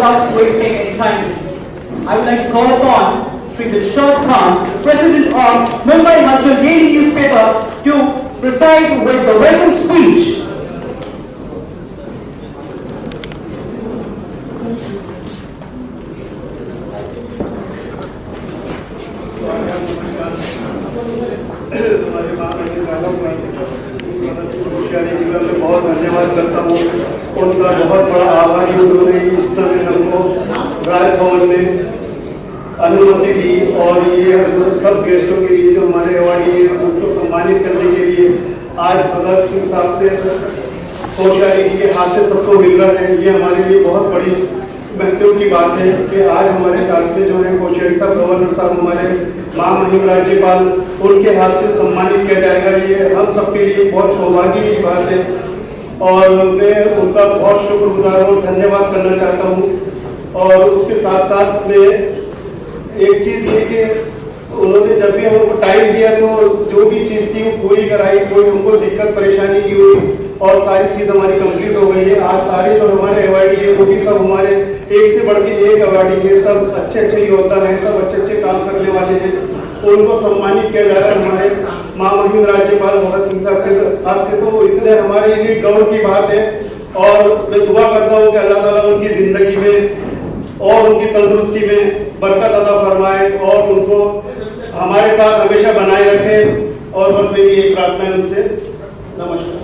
without wasting any time, I would like to call upon Sri Dilshad Khan, President of Mumbai Halchal Daily Newspaper, to preside with the welcome speech. बहुत धन्यवाद करता हूँ, उनका बहुत बड़ा आभारी। उन्होंने इस तरह हमको राजभवन में अनुमति दी और ये सब गेस्टों के लिए जो हमारे अवार्डी है उनको सम्मानित करने के लिए आज भगत सिंह साहब से कोश्यारी जी के हाथ से सबको मिल रहा है। ये हमारे लिए बहुत बड़ी महत्व की बात है कि आज हमारे साथ में जो है कोश्यारी साहब, गवर्नर साहब, हमारे महामहिम राज्यपाल, उनके हाथ से सम्मानित किया जाएगा। ये हम सबके लिए बहुत सौभाग्य की बात है और मैं उनका बहुत शुक्रगुजार और धन्यवाद करना चाहता हूँ। और उसके साथ साथ में एक चीज़ ये कि उन्होंने जब भी हमको टाइम दिया तो जो भी चीज़ थी वो पूरी कराई, कोई हमको दिक्कत परेशानी नहीं हुई और सारी चीज़ हमारी कंप्लीट हो गई है। आज सारे जो हमारे अवार्डी है वो भी सब हमारे एक से बढ़ के एक अवार्डी है, सब अच्छे योद्धा हैं, सब अच्छे काम करने वाले हैं। उनको सम्मानित किया जा रहा है हमारे महामहिम राज्यपाल भगत सिंह साहब के हाथ से, तो इतने हमारे लिए गौरव की बात है। और मैं दुआ करता हूँ कि अल्लाह ताला उनकी जिंदगी में और उनकी तंदुरुस्ती में बरकत अता फरमाए और उनको हमारे साथ हमेशा बनाए रखे। और बस मेरी यही प्रार्थना है उनसे। नमस्कार।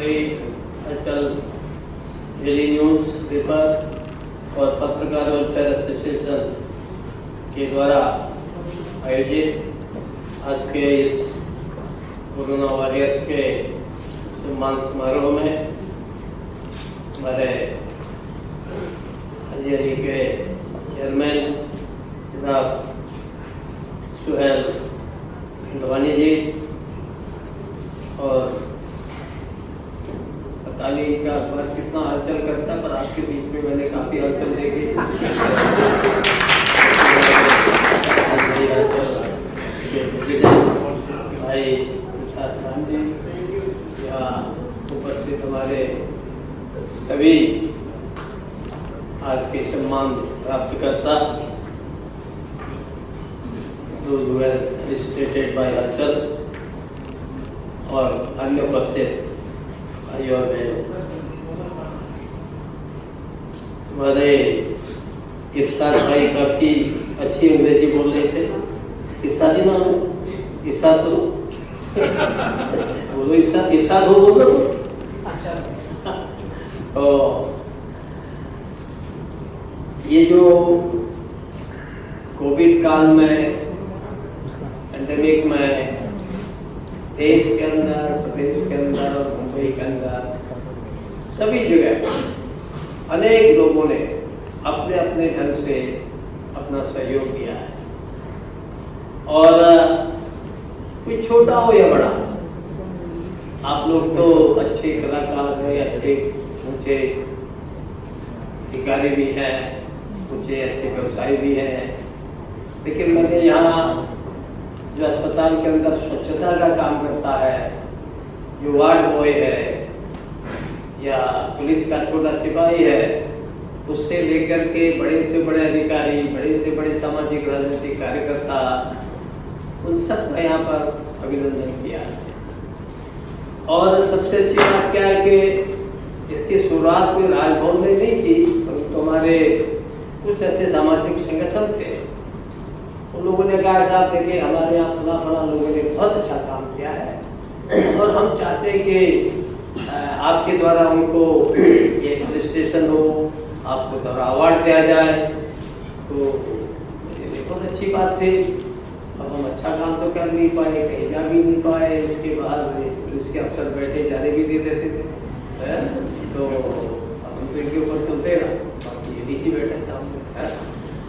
मुंबई हलचल डेली न्यूज पेपर और पत्रकार वेलफेयर एसोसिएशन के द्वारा आयोजित आज के इस कोरोना वॉरियर्स के सम्मान समारोह में हमारे हजियारी के चेयरमैन जनाब सुहेल खंडवानी जी और पता नहीं का अखबार कितना हलचल करता, पर आपके बीच में मैंने काफी हलचल देखी। भाई प्रसाद खान जी, यहाँ उपस्थित हमारे सभी आज के सम्मान प्राप्तकर्ता, those who were felicitated by हलचल और अन्य उपस्थित भाई और बहनों, हमारे इरशाद भाई काफी अच्छी अंग्रेजी बोल रहे थे। इरशाद ही नाम है, इरशाद करो, बोलो इरशाद, इरशाद हो बोलो। तो ये जो कोविड काल में, पैंडेमिक में देश के अंदर, प्रदेश के अंदर और मुंबई के अंदर सभी जगह अनेक लोगों ने अपने अपने ढंग से अपना सहयोग दिया है। और कोई छोटा हो या बड़ा, आप लोग तो अच्छे कलाकार हैं, अच्छे ऊंचे अधिकारी भी हैं, ऊंचे अच्छे व्यवसायी भी हैं, लेकिन मैंने यहाँ जो अस्पताल के अंदर स्वच्छता का काम करता है, जो वार्ड बॉय है या पुलिस का छोटा सिपाही है, उससे लेकर के बड़े से बड़े अधिकारी, बड़े से बड़े सामाजिक राजनीतिक कार्यकर्ता, उन सब का यहाँ पर अभिनंदन किया। और सबसे अच्छी बात क्या है कि इसकी शुरुआत कोई राजभवन ने नहीं की, परंतु हमारे कुछ ऐसे सामाजिक संगठन थे, उन लोगों ने कहा साहब देखिए हमारे यहाँ फला फला लोगों ने बहुत अच्छा काम किया है और हम चाहते हैं कि आपके द्वारा उनको ये फेलिसिटेशन हो, आपको द्वारा अवार्ड दिया जाए। तो बहुत अच्छी बात थी। अब हम अच्छा काम तो कर नहीं पाए, कहीं जा भी नहीं पाए, इसके बाद पुलिस के अफसर बैठे जाने भी दे देते थे, तो हम तो इनके ऊपर चलते ना, ये डीसी बैठे सामने है।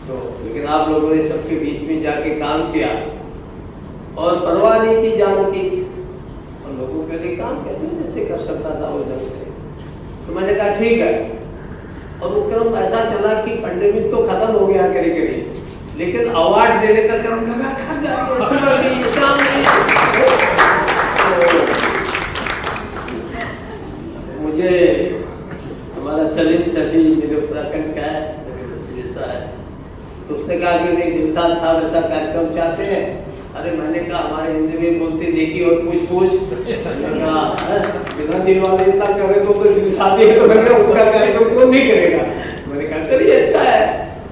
तो लेकिन आप लोगों ने सबके बीच में जाके काम किया और परवाह नहीं की जान की, और लोगों के लिए काम करने जैसे कर सकता था उस ढंग से। तो मैंने कहा ठीक है, और वो क्रम ऐसा चला कि पैंडेमिक तो खत्म हो गया करीब करीब, लेकिन अवार्ड देने का क्रम लगा खा जाए, सुबह भी शाम भी। मुझे हमारा सलीम सभी मेरे उत्तराखंड का है, जैसा है, तो उसने कहा कि नहीं दिलशाद साहब ऐसा कार्यक्रम चाहते हैं। अरे मैंने कहा हमारे हिंदी में बोलते देखी और पूछ मैंने कहा बिना दिल वाले इतना करे तो दिलशाद है, तो मैंने उनका कार्यक्रम कौन नहीं करेगा। मैंने कहा करिए, अच्छा है।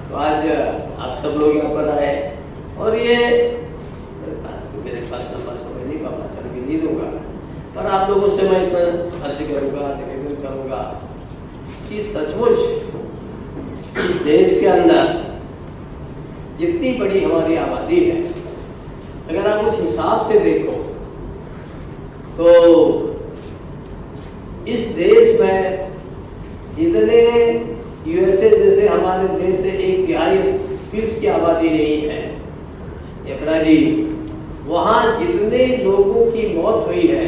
तो आज आप सब लोग यहाँ पर आए और ये मेरे पास लंबा समय नहीं, बाबा चल के नहीं दूंगा, पर आप लोगों से मैं इतना अर्ज करूंगा, निवेदन करूंगा कि सचमुच इस देश के अंदर जितनी बड़ी हमारी आबादी है, अगर आप उस हिसाब से देखो तो इस देश में जितने यूएसए जैसे हमारे देश से 1/3 की आबादी नहीं है या ब्राजील, वहाँ जितने लोगों की मौत हुई है,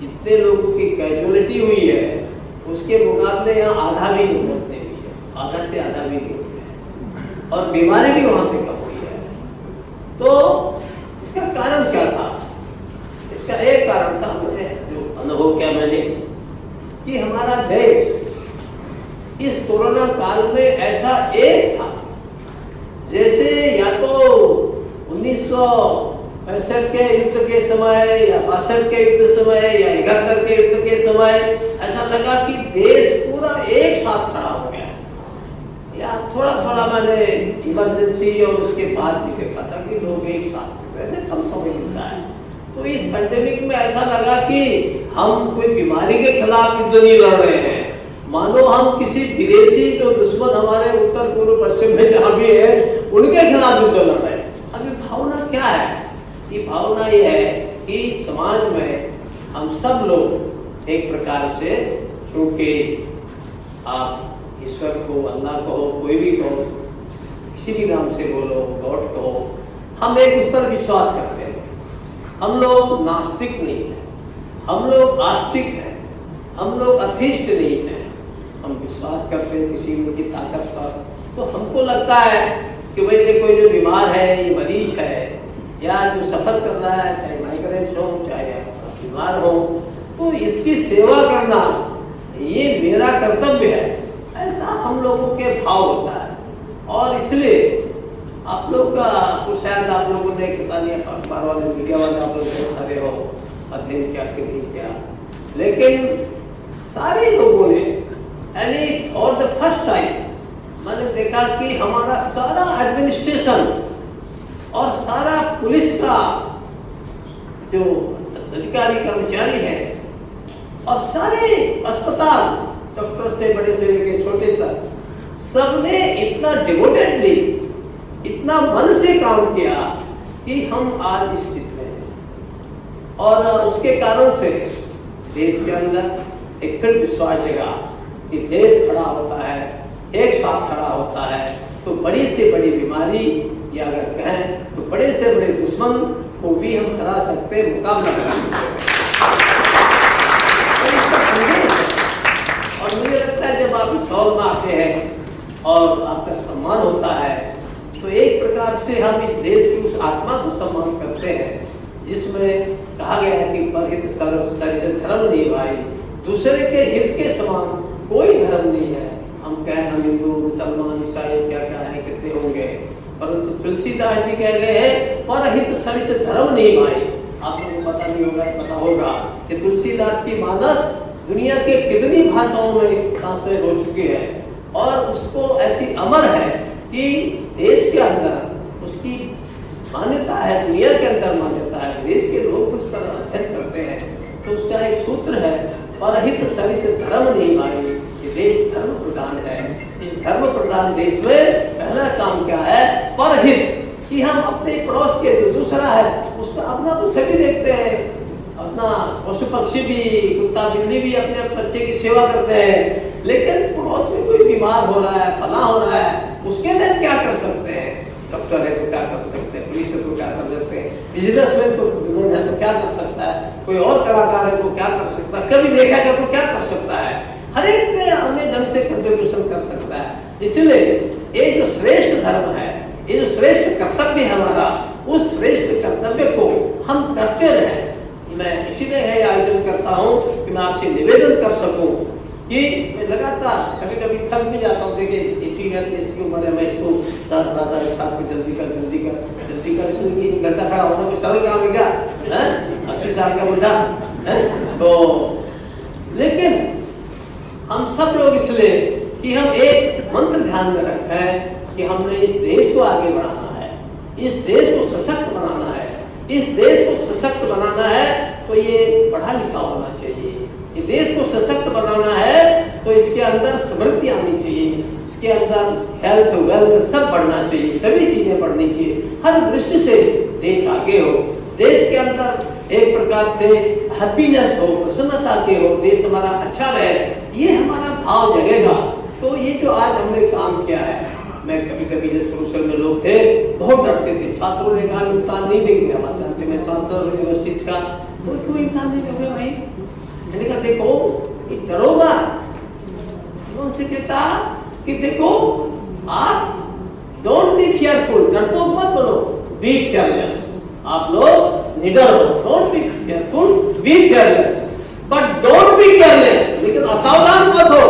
जितने लोगों की कैजुअलिटी हुई है, उसके मुकाबले यहाँ आधा भी नहीं मौत नहीं हुई है, आधा से आधा भी नहीं हुई है, और बीमारी भी वहाँ से कम हुई है। तो इसका कारण क्या था? इसका एक कारण था, मुझे जो अनुभव किया मैंने, कि हमारा देश इस कोरोना काल में ऐसा एक था जैसे या तो 1965 के युद्ध के समय या 62 के युद्ध समय या 71 के युद्ध के समय ऐसा लगा कि देश पूरा एक साथ खड़ा हो गया। या थोड़ा थोड़ा मैंने इमरजेंसी और उसके बाद भी देखा था कि लोग एक साथ, वैसे कम समय मिलता है, तो इस पैंडेमिक में ऐसा लगा कि हम कोई बीमारी के खिलाफ युद्ध नहीं लड़ रहे हैं, मानो हम किसी विदेशी जो दुश्मन हमारे उत्तर पूर्व पश्चिम में जहाँ भी है उनके खिलाफ युद्ध लड़ रहे हैं। अब ये भावना क्या है? ये भावना ये है कि समाज में हम सब लोग एक प्रकार से, क्योंकि आप ईश्वर को, अल्लाह कहो, कोई भी कहो, किसी भी नाम से बोलो, गॉड कहो, हम एक उस पर विश्वास करते हैं। हम लोग नास्तिक नहीं है, हम लोग आस्तिक हैं, हम लोग अथिष्ट नहीं है। हम विश्वास करते हैं किसी की ताकत पर। तो हमको लगता है कि भाई देखो, जो बीमार है, ये मरीज है, या जो सफर कर रहा है, चाहे माइग्रेंट हो, चाहे बीमार हो, तो इसकी सेवा करना ये मेरा कर्तव्य है, ऐसा हम लोगों के भाव होता है। और इसलिए आप लोग का कुछ, शायद आप लोगों ने पता नहीं, अखबार वाले, मीडिया वाले, आप लोग बहुत सारे हो, अध्ययन क्या कि नहीं किया, लेकिन सारे लोगों ने, यानी फॉर द फर्स्ट टाइम मैंने देखा कि हमारा सारा एडमिनिस्ट्रेशन और सारा पुलिस का जो अधिकारी कर्मचारी है और सारे अस्पताल, डॉक्टर से बड़े से लेकर छोटे तक, सबने इतना डिवोटेडली, इतना मन से काम किया कि हम आज इस स्थिति में हैं। और उसके कारण से देश के अंदर एक फिर विश्वास जगा कि देश खड़ा होता है, एक साथ खड़ा होता है, तो बड़ी से बड़ी बीमारी, या अगर कहें तो बड़े से बड़े दुश्मन को भी हम हरा सकते, मुकाबला कर सकते हैं। और मुझे लगता है जब आप इस हॉल में आते हैं और आपका सम्मान होता है, तो एक प्रकार से हम इस देश की उस आत्मा को सम्मान करते हैं जिसमें कहा गया है कि परहित सर्व सरिस धर्म नहीं भाई, दूसरे के हित के समान कोई धर्म नहीं है। हम कहें हम हिंदू, मुसलमान, ईसाई, क्या क्या है, कितने होंगे, परंतु तुलसीदास जी कह गए हैं परहित सरिस धर्म नहीं भाई। आप लोगों को पता नहीं होगा, पता होगा कि तुलसीदास की मानस दुनिया के कितनी भाषाओं में ट्रांसलेट हो चुकी है, और उसको ऐसी अमर है कि देश के अंदर उसकी मान्यता है, दुनिया के अंदर मान्यता है, देश के लोग उस पर अध्ययन करते हैं। तो उसका एक सूत्र है, परहित सरिस धर्म नहीं भाई। ये देश धर्म प्रधान है। इस धर्म प्रधान देश में पहला काम क्या है? परहित, कि हम अपने पड़ोस के जो दूसरा है उसका अपना तो सभी देखते हैं, अपना पशु पक्षी भी, कुत्ता बिल्ली भी अपने बच्चे की सेवा करते हैं, लेकिन पड़ोस में कोई बीमार हो रहा है, फला हो रहा है, उसके लिए क्या कर सकते हैं? डॉक्टर है तो क्या कर सकते हैं, पुलिस है तो क्या कर सकते हैं, बिजनेसमैन तो क्या कर सकता है, कोई और कलाकार है तो क्या कर सकता है, कभी देखा जाए तो क्या कर सकता है, हर एक में अपने ढंग से कंट्रीब्यूशन कर सकता है। इसलिए ये जो श्रेष्ठ धर्म है, ये जो श्रेष्ठ कर्तव्य है हमारा, उस श्रेष्ठ कर्तव्य को हम करते रहे। मैं इसीलिए है आयोजन करता हूँ कि मैं आपसे निवेदन कर सकूं कि मैं लगातार कभी कभी थक भी जाता हूँ। देखिए 80 इसकी उम्र है, मैं इसको साथ में जल्दी कर इसलिए घंटा खड़ा होना कोई सरल काम है क्या? 80 साल का बुढ़ा है तो, लेकिन हम सब लोग इसलिए कि हम एक मंत्र ध्यान में रखें कि हमने इस देश को आगे बढ़ाना है, इस देश को सशक्त बनाना है। इस देश को सशक्त बनाना है तो ये पढ़ा लिखा होना चाहिए। ये देश को सशक्त बनाना है तो इसके अंदर समृद्धि आनी चाहिए, इसके अंदर हेल्थ वेल्थ सब बढ़ना चाहिए, सभी चीजें बढ़नी चाहिए, हर दृष्टि से देश आगे हो, देश के अंदर एक प्रकार से हैप्पीनेस हो, प्रसन्नता के हो, देश हमारा अच्छा रहे, ये हमारा भाव जगेगा। तो ये जो आज हमने काम किया है, मैं कभी कभी जो शुरू में लोग थे बहुत डरते थे, छात्रों ने कहा इम्तान नहीं देंगे, हमारे जानते मैं चांसलर यूनिवर्सिटीज का, तो क्यों इम्तान नहीं दोगे भाई? मैंने कहा देखो ये डरोगा, उनसे कहता कि देखो आप डोंट बी फियरफुल, डरपोक मत बनो, बी फियरलेस। आप लोग निडर हो, don't be fearful, be fearless, but don't be careless, लेकिन असावधान मत हो,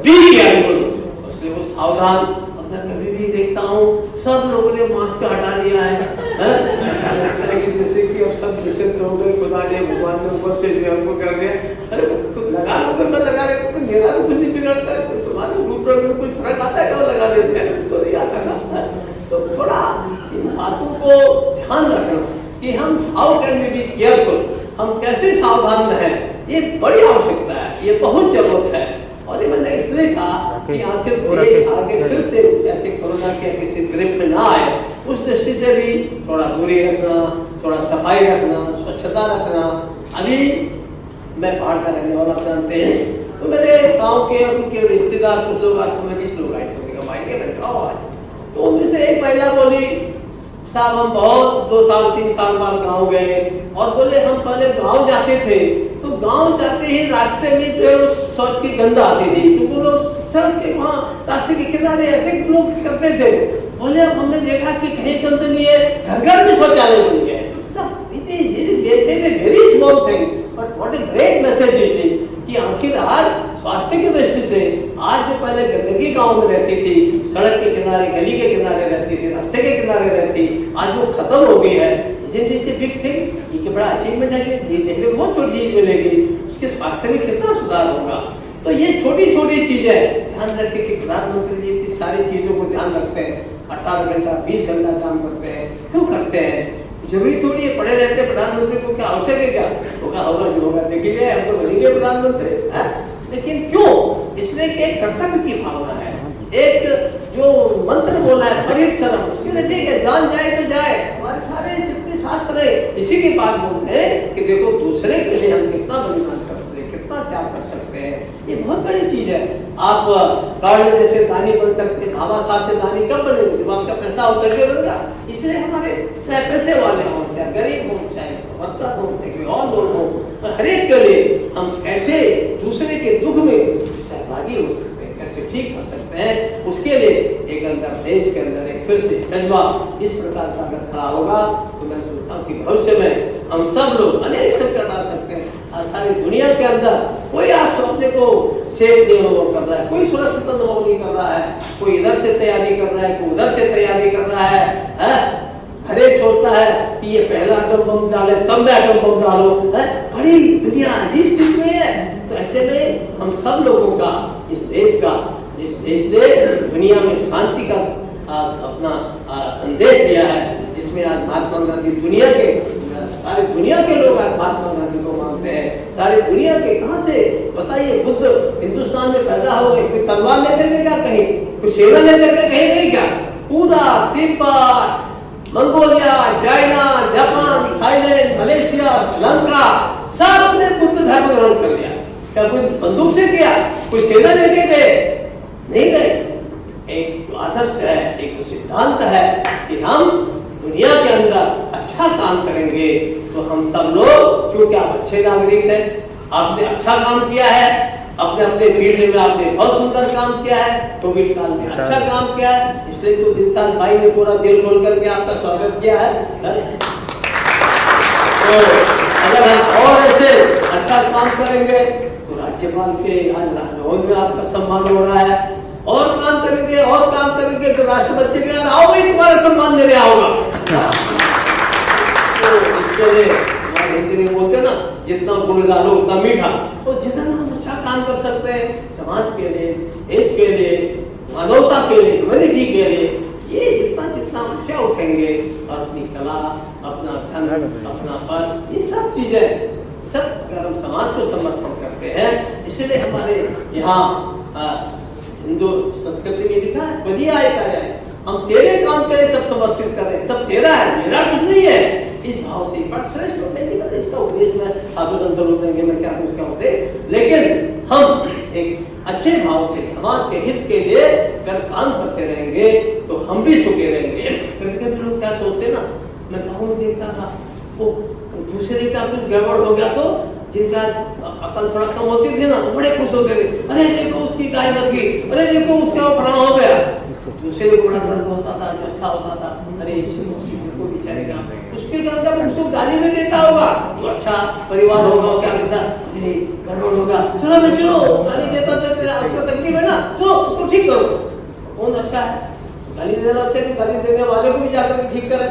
बी केयरफुल। इसलिए वो सावधान, कभी भी देखता हूँ सब लोगों ने मास्क हटा लिया है, ऐसा लगता है कि जैसे कि अब सब निश्चित हो गए, खुदा ने भगवान ने ऊपर से जो हमको कर दिया, अरे कुछ लगा लो, तो मैं लगा रहे तो मेरा तो कुछ नहीं बिगड़ता है, तुम्हारे ग्रुप में कुछ फर्क आता है क्या लगा देते हैं, तो नहीं आता ना। तो थोड़ा इन बातों को ध्यान रखना कि हम how can we be careful, हम कैसे सावधान रहें, ये बड़ी आवश्यकता है, ये बहुत जरूरत है। और ये मैंने इसलिए कहा कि आखिर देश आगे फिर से ऐसे कोरोना के किसी ग्रिप में ना आए, उस दृष्टि से भी थोड़ा दूरी रखना, थोड़ा सफाई रखना, स्वच्छता रखना। अभी मैं पहाड़ का रहने वाला, जानते हैं, तो मेरे गांव के उनके रिश्तेदार कुछ लोग, आज में 20 लोग आए थे, भाई के बैठ जाओ आज। तो उनमें से एक महिला बोली, साहब हम बहुत 2 साल 3 साल बाद गांव गए, और बोले हम पहले गांव जाते थे तो गांव जाते ही रास्ते में जो सड़क की गंध आती थी, क्योंकि लोग सड़क के वहाँ रास्ते के किनारे ऐसे लोग करते थे। बोले अब हमने देखा कि कहीं गंद नहीं है, घर घर में शौचालय बन गए। Very small thing but what is great message it is कि आखिर आज स्वास्थ्य की दृष्टि से आज जो पहले गंदगी गांव में रहती थी, सड़क के किनारे, गली के किनारे रहती थी, रास्ते के किनारे रहती, आज वो खत्म हो गई है। बिग थिंग, ये बड़ा अचीवमेंट है कि देखने को बहुत छोटी चीज मिलेगी, उसके स्वास्थ्य में कितना सुधार होगा। तो ये छोटी छोटी चीजें ध्यान रखें कि प्रधानमंत्री जी की सारी चीजों को ध्यान रखते हैं, 18 घंटा 20 घंटा काम करते हैं। क्यों करते हैं? जरूरी थोड़ी है पड़े रहते प्रधानमंत्री को, क्या आवश्यक है क्या? होगा जो होगा देख लीजिए, हम तो बनेंगे प्रधानमंत्री, लेकिन क्यों? इसलिए कि एक कर्तव्य की भावना है, एक जो मंत्र बोला है परिश्रम, उसके लिए ठीक है, जान जाए तो जाए। हमारे सारे जितने शास्त्र है इसी की बात बोलते हैं कि देखो दूसरे के लिए हम कितना बलिदान कर सकते हैं, कितना त्याग कर सकते हैं। ये बहुत बड़ी चीज है। आप कार्ड जैसे दानी बन सकते हैं, बाबा साहब से दानी कब बनेंगे? जब आपका पैसा होता है बनेगा। इसलिए हमारे चाहे पैसे वाले हों, चाहे गरीब हों, चाहे वर्कर हों, चाहे कोई और लोग हों, हर एक के लिए हम कैसे दूसरे के दुख में सहभागी हो सकते हैं, कैसे ठीक कर सकते हैं, उसके लिए एक अंदर देश के अंदर एक फिर से जज्बा इस प्रकार का अगर खड़ा होगा तो मैं सोचता हूँ कि भविष्य में हम सब लोग अनेक संकट आ सकते हैं। आज सारी दुनिया के अंदर कोई आज अपने को सेफ नहीं अनुभव कर रहा है, कोई सुरक्षित अनुभव नहीं कर रहा है, कोई इधर से तैयारी कर रहा है, कोई उधर से तैयारी कर रहा है। हर एक सोचता है कि ये पहला एटम बम डाले तब मैं एटम बम डालो, बड़ी दुनिया अजीब स्थिति में है। तो ऐसे में हम सब लोगों का, इस देश का, जिस देश ने दुनिया में शांति का अपना संदेश दिया है, जिसमें आज महात्मा गांधी दुनिया के सारी दुनिया के लोग आज महात्मा गांधी को मानते हैं। सारी दुनिया के कहां से बताइए, बुद्ध हिंदुस्तान में पैदा हो गए, कोई तलवार लेकर के क्या कहीं, कोई सेना लेकर के कहीं नहीं, क्या पूरा Tibet, Mongolia, China, Japan, Thailand, Malaysia, Sri Lanka सब ने बुद्ध धर्म ग्रहण कर लिया। क्या कोई बंदूक से किया, कोई सेना लेके गए? नहीं गए। एक आदर्श है, एक सिद्धांत है कि हम दुनिया के अंदर अच्छा काम करेंगे तो हम सब लोग, क्योंकि आप अच्छे नागरिक हैं, आपने अच्छा काम किया है, अपने अपने फील्ड में आपने बहुत सुंदर काम किया है, कोविड काल में अच्छा काम किया है, इसलिए तो दिलशाद भाई ने पूरा दिल खोल करके आपका स्वागत किया है। तो अगर हम और ऐसे अच्छा काम करेंगे तो राज्यपाल के यहाँ राजभवन में आपका सम्मान हो रहा है, और काम करेंगे तो राष्ट्रपति के यहाँ आओ भाई तुम्हारा सम्मान मेरे आओगा। तो इसके लिए हिंदी में बोलते ना, जितना गुड़ डालो उतना मीठा। तो जितना हम अच्छा काम कर सकते हैं समाज के लिए, देश के लिए, मानवता के लिए, ह्यूमैनिटी के लिए, ये जितना ऊंचा उठेंगे, अपनी कला, अपना धन, अपना पद, ये सब चीजें सब अगर हम समाज को समर्पण करते हैं, इसलिए हमारे यहाँ हिंदू संस्कृति में लिखा है, बदिया है, हम तेरे काम के लिए सब समर्पित करें, सब तेरा है, मेरा कुछ नहीं है। इस भाव से बड़ा श्रेष्ठ होते इसका उपदेश में साधु संत लोग देंगे, मैं क्या हूँ इसका उपदेश, लेकिन हम एक अच्छे भाव से समाज के हित के लिए अगर काम करते रहेंगे तो हम भी सुखी रहेंगे। कभी लोग क्या सोचते ना, मैं गाँव में देखता था, वो दूसरे का कुछ गड़बड़ हो गया तो जिनका अकल थोड़ा कम होती थी ना, बड़े खुश होते थे, अरे देखो उसकी गाय मर गई, अरे देखो उसका प्राण हो गया। दूसरे को बड़ा दर्द होता था, जो अच्छा होता था, अरे इसको बेचारे का उसके अंदर उसको गाली में देता होगा, जो अच्छा परिवार होगा क्या कहता, अरे गड़बड़ होगा, चलो मैं चलो गाली देता तो उसका तकलीफ है ना, चलो उसको ठीक करो। कौन अच्छा है? गाली देना अच्छा है, गाली देने वाले को भी जाकर ठीक करे।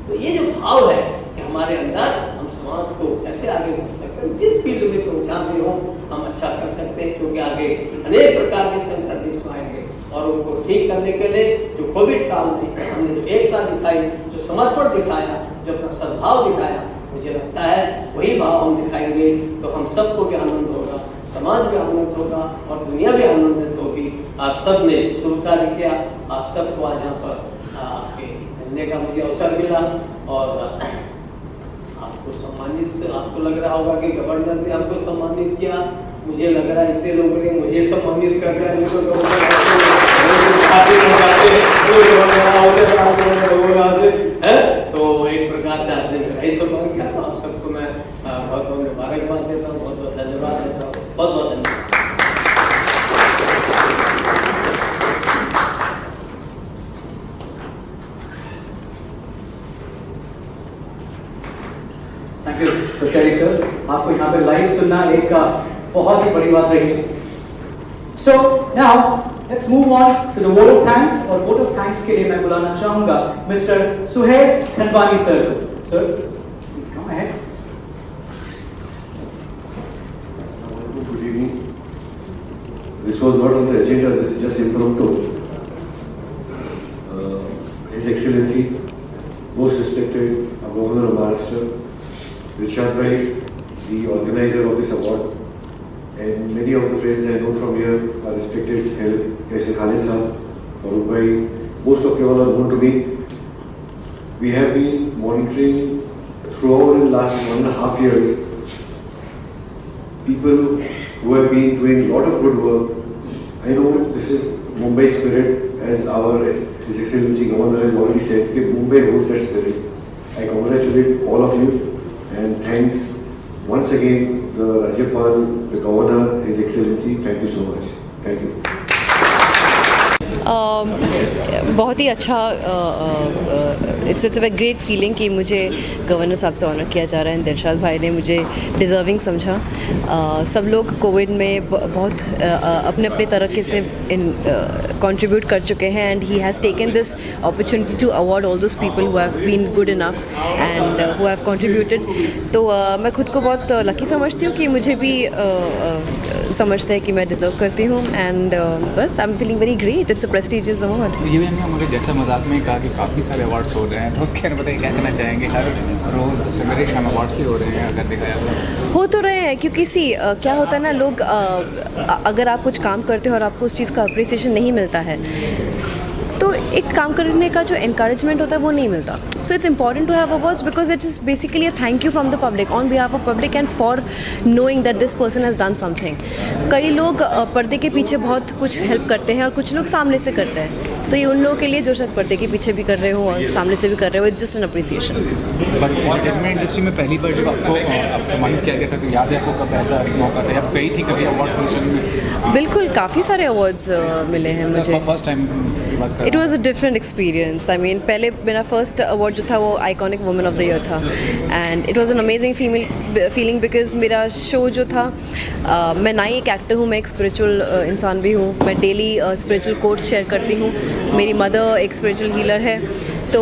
तो ये जो भाव है कि हमारे अंदर, हम समाज को कैसे आगे बढ़ सकते हैं, जिस फील्ड में प्रोग्राम में हो हम अच्छा कर सकते हैं, क्योंकि आगे अनेक प्रकार के संकट देश में आएंगे और उनको ठीक करने के लिए जो कोविड काल में हमने जो एकता दिखाई, जो समर्पण दिखाया, जो अपना सद्भाव दिखाया, मुझे लगता है वही भाव हम दिखाएंगे तो हम सबको भी आनंद होगा, समाज भी आनंद होगा और दुनिया भी आनंदित होगी। आप सब ने शुभ कार्य किया, आप सबको आज यहाँ पर आपके मिलने का मुझे अवसर मिला और आपको सम्मानित, आपको लग रहा होगा कि गवर्नर ने हमको सम्मानित किया, मुझे लग रहा है इतने लोगों ने मुझे सम्मानित कर दिया। तो एक प्रकार से आपने मेरा ही सम्मान किया। आप सबको मैं बहुत बहुत मुबारकबाद देता हूँ, बहुत बहुत धन्यवाद देता हूँ, बहुत बहुत धन्यवाद। थैंक यू कोश्यारी सर, आपको यहाँ पे लाइव सुनना एक बहुत ही बड़ी बात रही है। So now let's move on to the vote of thanks, और वोट ऑफ थैंक्स के लिए मैं बुलाना चाहूंगा मिस्टर सुहेल खंडवानी सर को। Sir please come ahead. Good evening. This was not on the agenda, this is just impromptu. His Excellency, most respected Governor of Maharashtra, Dilshad Bhai, the organizer of this award, and many of the friends I know from here are respected, Mr. Khalid Saab, Farooq Bhai, most of you all are known to me. We have been monitoring throughout the last 1.5 years people who have been doing a lot of good work. I know this is Mumbai spirit, as His Excellency Governor has already said, that Mumbai holds that spirit. I congratulate all of you and thanks once again the Rajyapal, the Governor, His Excellency. Thank you so much. Thank you. बहुत ही अच्छा, it's a great feeling कि मुझे governor साहब से honour किया जा रहा है। दिलशाद भाई ने मुझे डिज़र्विंग समझा। सब लोग कोविड में बहुत अपने अपने तरीके से कंट्रीब्यूट कर चुके हैं, and he has taken this opportunity to award all those people who have been good enough and who have contributed. तो मैं खुद को बहुत लकी समझती हूँ कि मुझे भी समझते हैं कि मैं डिज़र्व करती हूँ, एंड बस I am feeling very great. It's a prestigious award. ये भी हमने मुझे जैसा मजाक में कहा कि काफ़ी सारे अवार्ड्स हो रहे हैं, तो उसके बारे में क्या कहना चाहेंगे? हर रोज़ मेरे शाम अवार्ड्स ही हो रहे हैं, अगर देखा जाए हो तो रहे हैं, क्योंकि क्या होता है ना, लोग अगर आप कुछ काम करते हो और आपको उस चीज़ का अप्रिसिएशन नहीं मिलता है तो एक काम करने का जो encouragement होता है वो नहीं मिलता. So it's important to have awards because it is basically a thank you from the public on behalf of public and for knowing that this person has done something. कई लोग पर्दे के पीछे बहुत कुछ हेल्प करते हैं और कुछ लोग सामने से करते हैं, तो ये उन लोगों के लिए जो शायद पर्दे के पीछे भी कर रहे हो और सामने से भी कर रहे हो, it's just an appreciation. But entertainment industry में पहली बार जब आपको सम्मानित किया गया था, तो याद है आपको कब ऐसा मौका था? आप गई थी कभी अवार्ड फंक्शन में? बिल्कुल, काफ़ी सारे अवार्ड्स मिले हैं मुझे. First time it was a different experience. I mean पहले मेरा फर्स्ट अवार्ड जो था वो iconic women of the year था, and it was an amazing feeling because मेरा शो जो था, मैं ना ही एक एक्टर हूँ, मैं एक स्पिरिचुअल इंसान भी हूँ. मैं डेली स्पिरिचुअल कोर्स शेयर करती हूँ. मेरी मदर एक स्पिरिचुअल हीलर है, तो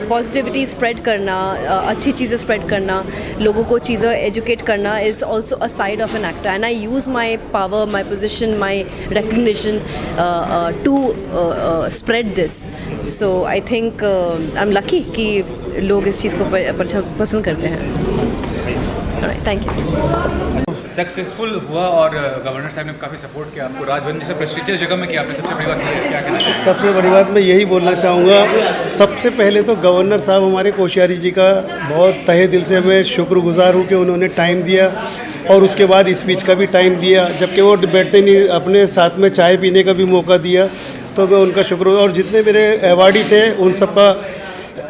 पॉजिटिविटी स्प्रेड करना, अच्छी चीज़ें स्प्रेड करना, लोगों को चीज़ें एजुकेट करना is also a side of an actor. And I use my power, my position, my recognition to spread this. So I think I am lucky कि लोग इस चीज़ को पसंद करते हैं. Thank you. सक्सेसफुल हुआ और गवर्नर साहब ने काफ़ी सपोर्ट किया आपको, राजभवन जैसे प्रेस्टिजियस जगह में किया आपने. सबसे बड़ी बात क्या कहना चाहिए? सबसे बड़ी बात मैं यही बोलना चाहूँगा, सबसे पहले तो गवर्नर साहब हमारे कोश्यारी जी का बहुत तहे दिल से मैं शुक्रगुजार हूँ कि उन्होंने टाइम दिया, और उसके बाद स्पीच का भी टाइम दिया, जबकि वो बैठते नहीं अपने साथ में चाय पीने का भी मौका दिया, तो मैं उनका शुक्र. और जितने मेरे अवार्डी थे उन सब का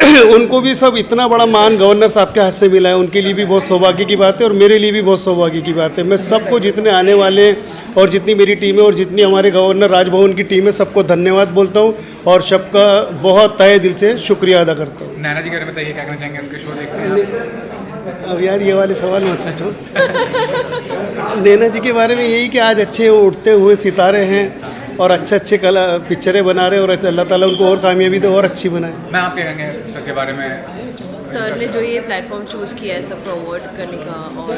उनको भी सब इतना बड़ा मान गवर्नर साहब के हाथ से मिला है, उनके लिए भी बहुत सौभाग्य की बात है और मेरे लिए भी बहुत सौभाग्य की बात है. मैं सबको, जितने आने वाले और जितनी मेरी टीम है और जितनी हमारे गवर्नर राजभवन की टीम है, सबको धन्यवाद बोलता हूँ और सबका बहुत तहे दिल से शुक्रिया अदा करता हूँ. नैना जी के बारे में बताइए, क्या कहना चाहेंगे? उनके शो देखते हैं? अब यार ये वाले सवाल मत पूछो. नैना जी के बारे में यही कि आज अच्छे उठते हुए सितारे हैं और अच्छे कला पिक्चरें बना रहे, और अल्लाह ताला उनको और कामयाबी दे और अच्छी बनाए. मैं आप क्या कहेंगे सर के बारे में? सर ने जो ये प्लेटफॉर्म चूज़ किया है सबको अवार्ड करने का, और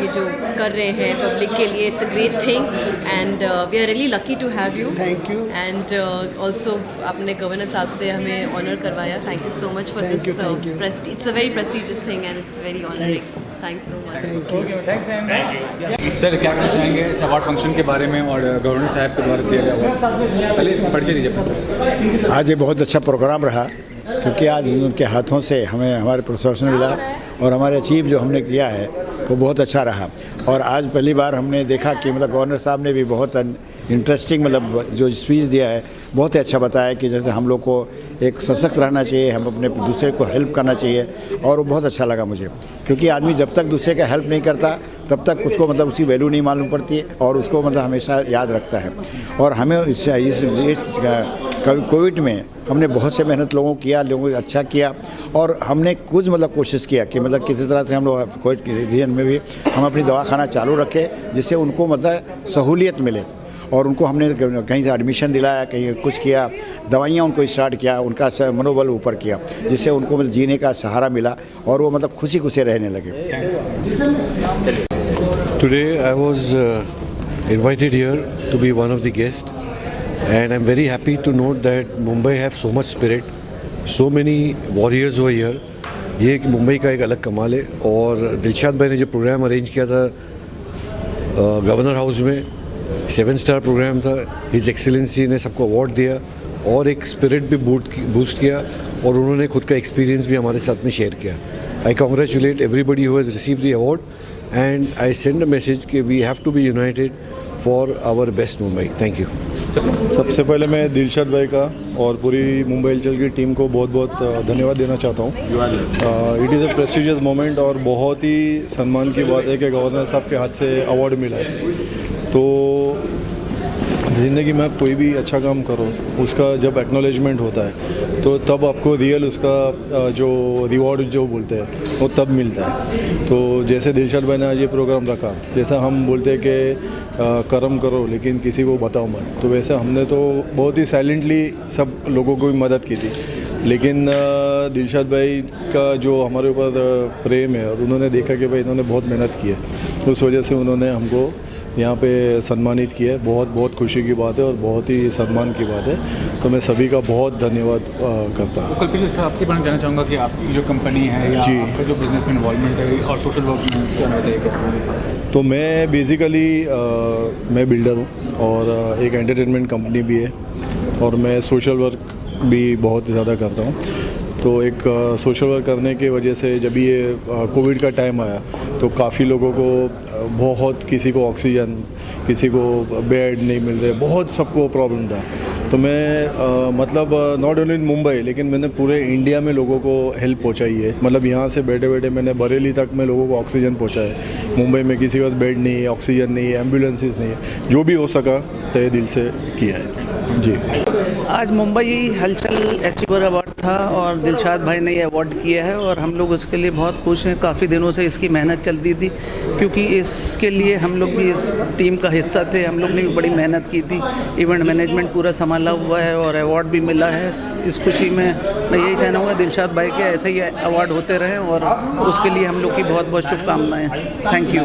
ये जो कर रहे हैं पब्लिक के लिए, it's a great thing and we are really lucky to have you. Thank you. And also आपने गवर्नर साहब से हमें ऑनर करवाया। Thank you so much for this prestige, it's a very prestigious thing and it's very honouring. Thanks so much. Sir क्या कहना चाहेंगे इस award function के बारे में और गवर्नर साहब के द्वारा दिया गया पहले परिचय दीजिए अपना सर। आज ये बहुत अच्छा प्रोग्राम रहा, क्योंकि आज उनके हाथों से हमें हमारे प्रोत्साहन मिला और हमारे अचीव जो हमने किया है वो बहुत अच्छा रहा। और आज पहली बार हमने देखा कि मतलब गवर्नर साहब ने भी बहुत इंटरेस्टिंग मतलब जो स्पीच दिया है बहुत ही अच्छा बताया कि जैसे हम लोग को एक सशक्त रहना चाहिए, हम अपने दूसरे को हेल्प करना चाहिए। और वो बहुत अच्छा लगा मुझे, क्योंकि आदमी जब तक दूसरे का हेल्प नहीं करता तब तक उसको मतलब उसकी वैल्यू नहीं मालूम पड़ती है और उसको मतलब हमेशा याद रखता है। और हमें इस कोविड में हमने बहुत से मेहनत लोगों को अच्छा किया और हमने कुछ मतलब कोशिश किया कि मतलब किसी तरह से हम लोग कोविड के रीजन में भी हम अपनी दवाखाना चालू रखें, जिससे उनको मतलब सहूलियत मिले। और उनको हमने कहीं से एडमिशन दिलाया, कहीं कुछ किया, दवाइयाँ उनको स्टार्ट किया, उनका मनोबल ऊपर किया, जिससे उनको मतलब जीने का सहारा मिला और वो मतलब खुशी खुशी रहने लगे। Today I was invited here to be one of the guests, and I'm very happy to note that Mumbai have so much spirit, so many warriors were here. ये एक मुंबई का एक अलग कमाल है। और दिलशाद भाई ने जो प्रोग्राम अरेंज किया था गवर्नर हाउस में, 7 स्टार प्रोग्राम था। हिज एक्सीलेंसी ने सबको अवार्ड दिया और एक स्पिरिट भी बूस्ट किया और उन्होंने खुद का एक्सपीरियंस भी हमारे साथ में शेयर किया। I congratulate everybody who has received the award and I send a message कि we have to be united for our best Mumbai. Thank you. सबसे पहले मैं दिलशाद भाई का और पूरी मुंबई हलचल की टीम को बहुत बहुत धन्यवाद देना चाहता हूँ। It is a prestigious moment और बहुत ही सम्मान की बात है कि गवर्नर साहब के हाथ से अवार्ड मिला है। तो ज़िंदगी में आप कोई भी अच्छा काम करो, उसका जब एक्नॉलेजमेंट होता है तो तब आपको रियल उसका जो रिवॉर्ड जो बोलते हैं वो तब मिलता है। तो जैसे दिलशाद भाई ने आज ये प्रोग्राम रखा, जैसा हम बोलते हैं कि कर्म करो लेकिन किसी को बताओ मत, तो वैसे हमने तो बहुत ही साइलेंटली सब लोगों को भी मदद की थी। लेकिन दिलशाद भाई का जो हमारे ऊपर प्रेम है और उन्होंने देखा कि भाई इन्होंने बहुत मेहनत की है, उस वजह से उन्होंने हमको यहाँ पे सम्मानित किया है। बहुत बहुत खुशी की बात है और बहुत ही सम्मान की बात है। तो मैं सभी का बहुत धन्यवाद करता हूँ। कल्पित सर, आपके बारे में जानना चाहूँगा कि आपकी जो कंपनी है या जी, आपका जो बिजनेस में इन्वॉल्वमेंट है और सोशल वर्क में क्या बताइएगा? तो मैं बेसिकली मैं बिल्डर हूँ और एक एंटरटेनमेंट कंपनी भी है और मैं सोशल वर्क भी बहुत ज़्यादा करता हूँ। तो एक सोशल वर्क करने की वजह से जब ये कोविड का टाइम आया तो काफ़ी लोगों को बहुत, किसी को ऑक्सीजन, किसी को बेड नहीं मिल रहे, बहुत सबको प्रॉब्लम था। तो मैं मतलब नॉट ओनली इन मुंबई लेकिन मैंने पूरे इंडिया में लोगों को हेल्प पहुंचाई है। मतलब यहाँ से बैठे बैठे मैंने बरेली तक में लोगों को ऑक्सीजन पहुंचाया। मुंबई में किसी के पास बेड नहीं है, ऑक्सीजन नहीं है, एम्बुलेंसेस नहीं है, जो भी हो सका तहे दिल से किया है। जी, आज मुंबई हलचल अचीवर अवार्ड था और दिलशाद भाई ने ये अवार्ड किया है और हम लोग उसके लिए बहुत खुश हैं। काफ़ी दिनों से इसकी मेहनत चल रही थी, क्योंकि इसके लिए हम लोग भी इस टीम का हिस्सा थे। हम लोग ने भी बड़ी मेहनत की थी, इवेंट मैनेजमेंट पूरा संभाला हुआ है और अवार्ड भी मिला है। इस खुशी में मैं यही चाहूँगा दिलशाद भाई के ऐसे ही अवार्ड होते रहें और उसके लिए हम लोग की बहुत बहुत शुभकामनाएँ। Thank you.